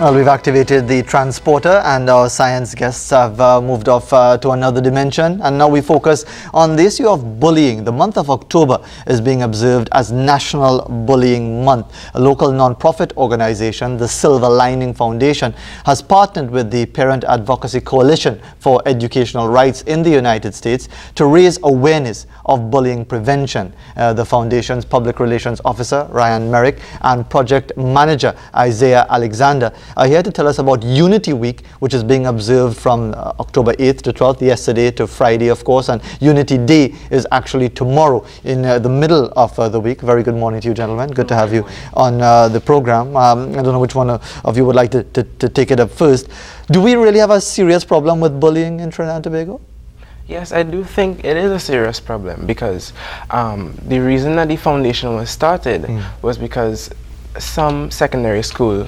Well, we've activated the transporter and our science guests have moved off to another dimension, and now we focus on the issue of bullying. The month of October is being observed as National Bullying Month. A local non-profit organization, the Silver Lining Foundation, has partnered with the Parent Advocacy Coalition for Educational Rights in the United States to raise awareness of bullying prevention. The foundation's public relations officer, Ryan Merrick, and project manager, Isaiah Alexander, are here to tell us about Unity Week, which is being observed from October 8th to 12th, yesterday to Friday, of course, and Unity Day is actually tomorrow in the middle of the week. Very good morning to you, gentlemen. Good to have you on the program. I don't know which one of you would like to take it up first. Do we really have a serious problem with bullying in Trinidad and Tobago? Yes, I do think it is a serious problem because the reason that the foundation was started was because some secondary school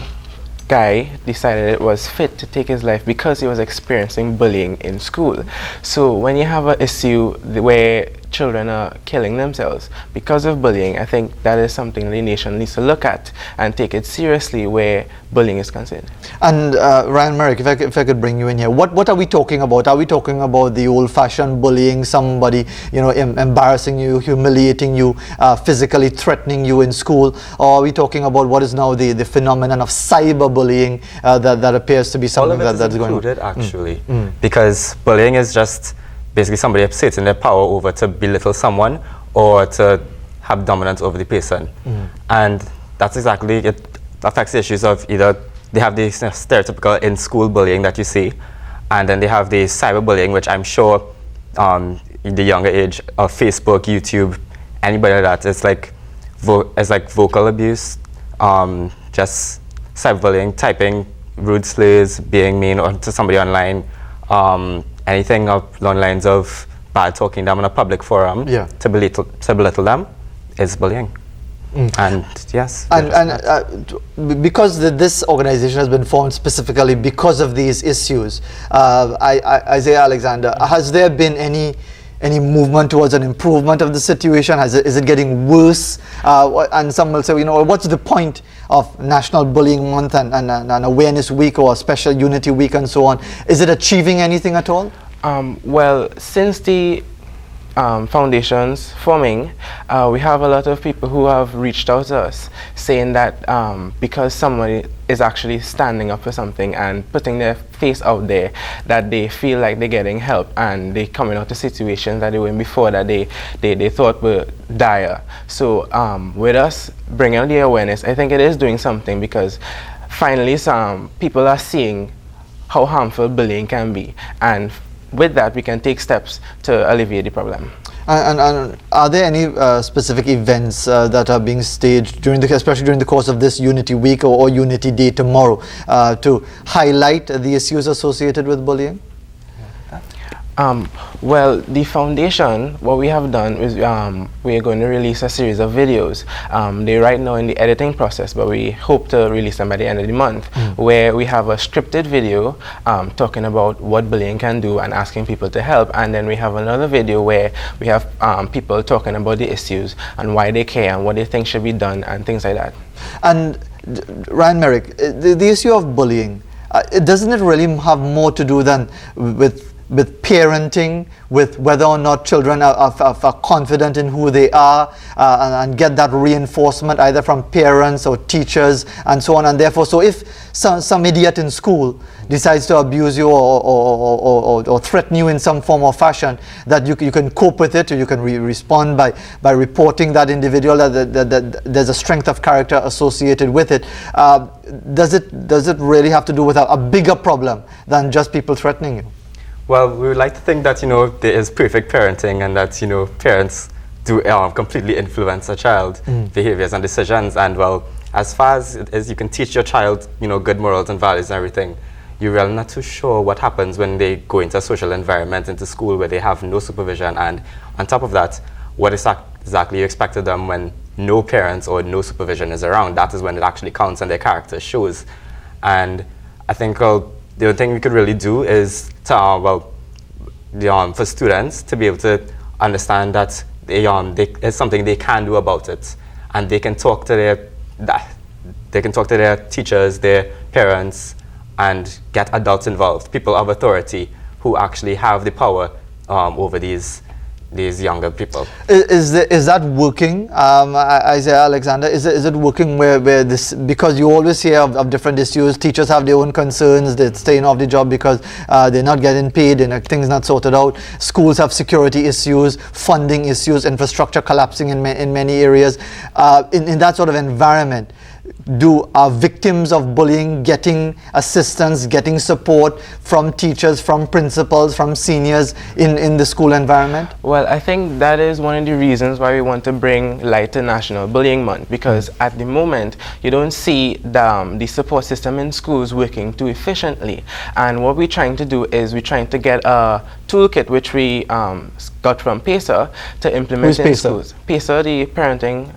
guy decided it was fit to take his life because he was experiencing bullying in school. So when you have an issue where children are killing themselves because of bullying, I think that is something the nation needs to look at and take it seriously where bullying is concerned. And Ryan Merrick, if I could bring you in here, what are we talking about? Are we talking about the old-fashioned bullying, somebody embarrassing you, humiliating you, physically threatening you in school, or are we talking about what is now the phenomenon of cyberbullying that appears to be something that's going on? Actually, because bullying is just basically somebody exerting their power over to belittle someone or to have dominance over the person. And that's exactly, it affects the issues of either they have the stereotypical in-school bullying that you see, and then they have the cyberbullying, which I'm sure in the younger age of Facebook, YouTube, anybody like that, it's like vocal abuse, just cyberbullying, typing rude slurs, being mean to somebody online, anything along lines of bad talking them in a public forum to belittle them is bullying. And yes. And because this organization has been formed specifically because of these issues, Isaiah Alexander, has there been any movement towards an improvement of the situation? Is it getting worse? And some will say, what's the point of National Bullying Month and Awareness Week or Special Unity Week and so on? Is it achieving anything at all? Well, since the foundation's forming, we have a lot of people who have reached out to us saying that because somebody is actually standing up for something and putting their face out there, that they feel like they're getting help and they're coming out of situations that they were in before that they thought were dire. So with us bringing the awareness, I think it is doing something because finally some people are seeing how harmful bullying can be, and with that we can take steps to alleviate the problem. And are there any specific events that are being staged especially during the course of this Unity Week or Unity Day tomorrow to highlight the issues associated with bullying? Well, the foundation, what we have done is we are going to release a series of videos. They're right now in the editing process, but we hope to release them by the end of the month, where we have a scripted video talking about what bullying can do and asking people to help. And then we have another video where we have people talking about the issues and why they care and what they think should be done and things like that. And Ryan Merrick, the issue of bullying, doesn't it really have more to do than with parenting, with whether or not children are confident in who they are and get that reinforcement either from parents or teachers and so on, and therefore, so if some idiot in school decides to abuse you or threaten you in some form or fashion, that you can cope with it, or you can respond by reporting that individual, that there's a strength of character associated with it. Does it really have to do with a bigger problem than just people threatening you? Well, we would like to think that, there is perfect parenting and that, parents do completely influence a child's behaviors and decisions. And, well, as far as you can teach your child, good morals and values and everything, you're really not too sure what happens when they go into a social environment, into school where they have no supervision. And on top of that, what exactly you expect of them when no parents or no supervision is around? That is when it actually counts and their character shows. And I think the only thing we could really do is to, for students to be able to understand that there's something they can do about it, and they can talk to they can talk to their teachers, their parents, and get adults involved, people of authority who actually have the power over these younger people. Is that working, Isaiah Alexander? Is it working where this, because you always hear of different issues, teachers have their own concerns, they're staying off the job because they're not getting paid and things not sorted out. Schools have security issues, funding issues, infrastructure collapsing in many areas. In that sort of environment, are victims of bullying getting assistance, getting support from teachers, from principals, from seniors in the school environment? Well, I think that is one of the reasons why we want to bring light to National Bullying Month, because at the moment you don't see the support system in schools working too efficiently. And what we're trying to do is we're trying to get a toolkit which we got from PACER to implement in schools. PACER, the Parenting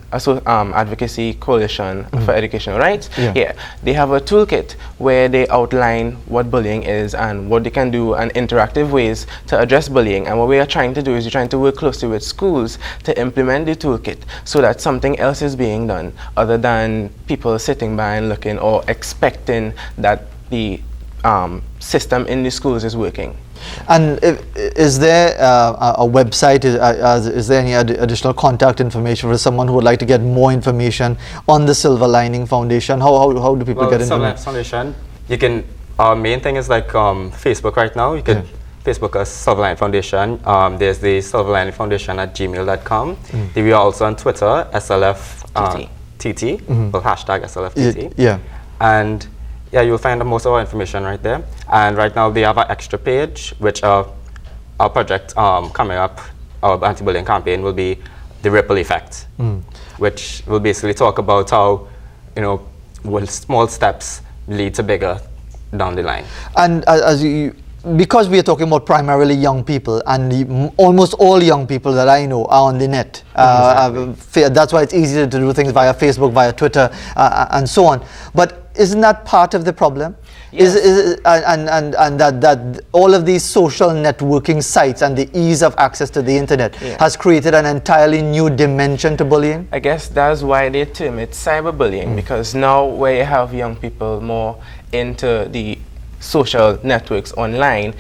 Advocacy Coalition for Educational Rights. Yeah, they have a toolkit where they outline what bullying is and what they can do and interactive ways to address bullying. And what we are trying to do is we're trying to work closely with schools to implement the toolkit so that something else is being done other than people sitting by and looking or expecting that the system in the schools is working. And is there a website, is there any additional contact information for someone who would like to get more information on the Silver Lining Foundation? How do people get into it? Silver Lining Foundation, you can, our main thing is like Facebook right now. You can Facebook us, Silver Lining Foundation. There's the Silver Lining Foundation at gmail.com. We are also on Twitter, SLFTT, or hashtag SLFTT. Yeah. And yeah, you'll find most of our information right there. And right now they have an extra page, which our project coming up, our anti-bullying campaign will be the ripple effect, which will basically talk about how, small steps lead to bigger down the line. And because we are talking about primarily young people, and almost all young people that I know are on the net. That's why it's easier to do things via Facebook, via Twitter, and so on. But isn't that part of the problem? Yes. And that all of these social networking sites and the ease of access to the internet has created an entirely new dimension to bullying? I guess that's why they term it cyberbullying, because now where you have young people more into the social networks online,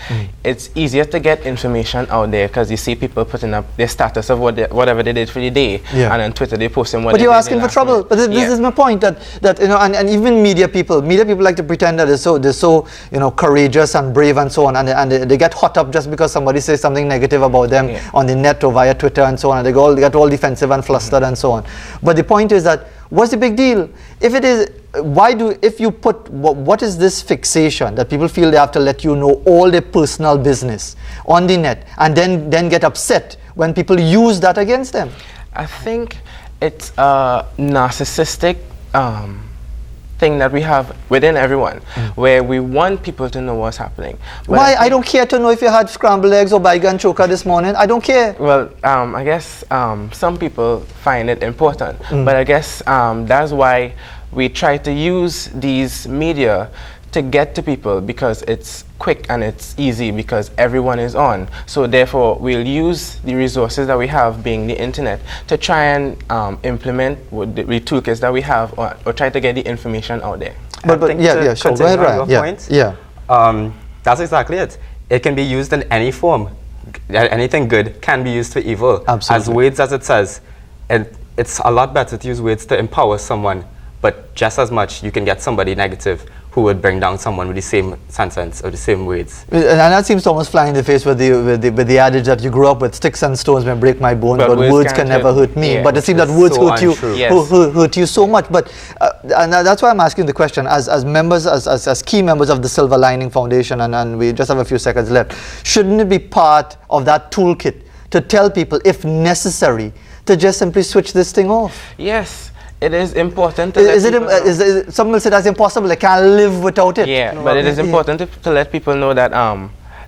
it's easier to get information out there because you see people putting up their status of whatever they did for the day, and on Twitter they posting what. But you're asking for trouble. But this is my point, that and even media people like to pretend that they're so courageous and brave and so on, and they get hot up just because somebody says something negative about them on the net or via Twitter and so on, and they get all defensive and flustered and so on. But the point is that, what's the big deal? If it is, what is this fixation that people feel they have to let you know all their personal business on the net and then get upset when people use that against them? I think it's a narcissistic thing that we have within everyone, where we want people to know what's happening. But why? I don't care to know if you had scrambled eggs or bygone choker this morning. I don't care. Well, I guess some people find it important, but I guess that's why we try to use these media to get to people, because it's quick and it's easy because everyone is on. So therefore we'll use the resources that we have, being the internet, to try and implement the toolkits that we have, or try to get the information out there. But sure. Go ahead, Ryan. That's exactly it. It can be used in any form. Anything good can be used for evil. Absolutely. As words as it says, and it's a lot better to use words to empower someone, but just as much you can get somebody negative who would bring down someone with the same sentence or the same words. And that seems to almost fly in the face with the adage that you grew up with: sticks and stones may break my bones, but words can never hurt me. But it seems that words hurt you so much. But and that's why I'm asking the question, as members, as key members of the Silver Lining Foundation, and we just have a few seconds left, shouldn't it be part of that toolkit to tell people, if necessary, to just simply switch this thing off? Yes. It is important to some will say that's impossible, they can't live without it. Yeah, but it is important to let people know that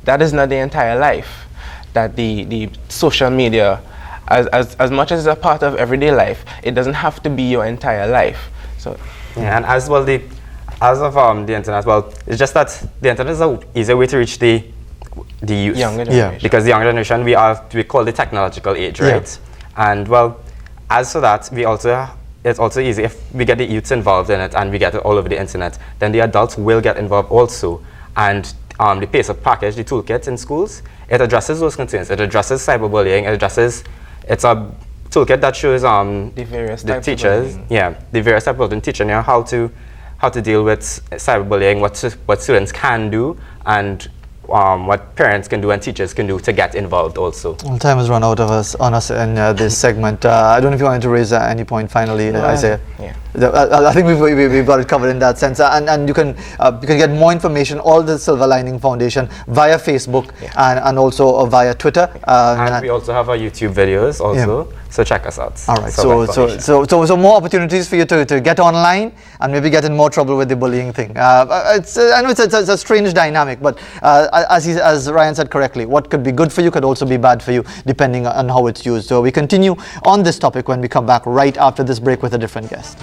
that is not the entire life. That the social media, as much as it's a part of everyday life, it doesn't have to be your entire life. So and as well, the internet as well, it's just that the internet is an easier way to reach the youth. Younger generation. Because the younger generation, we call the technological age, right? And well, as for that, we also it's also easy if we get the youths involved in it and we get it all over the internet, then the adults will get involved also. And the PACER package, the toolkit in schools, it addresses those concerns. It addresses cyberbullying. It's a toolkit that shows the various the types teachers, of bullying. yeah, the various types of bullying, teaching you how to deal with cyberbullying, what students can do, and what parents can do and teachers can do to get involved also. Well, time has run out of us on us in this segment. I don't know if you wanted to raise any point finally, Isaiah. Yeah. I think we've got it covered in that sense, and you can get more information, all the Silver Lining Foundation, via Facebook and also via Twitter. And we also have our YouTube videos also, so check us out. All right, so more opportunities for you to get online and maybe get in more trouble with the bullying thing. I know it's a strange dynamic, but as Ryan said correctly, what could be good for you could also be bad for you depending on how it's used. So we continue on this topic when we come back right after this break with a different guest.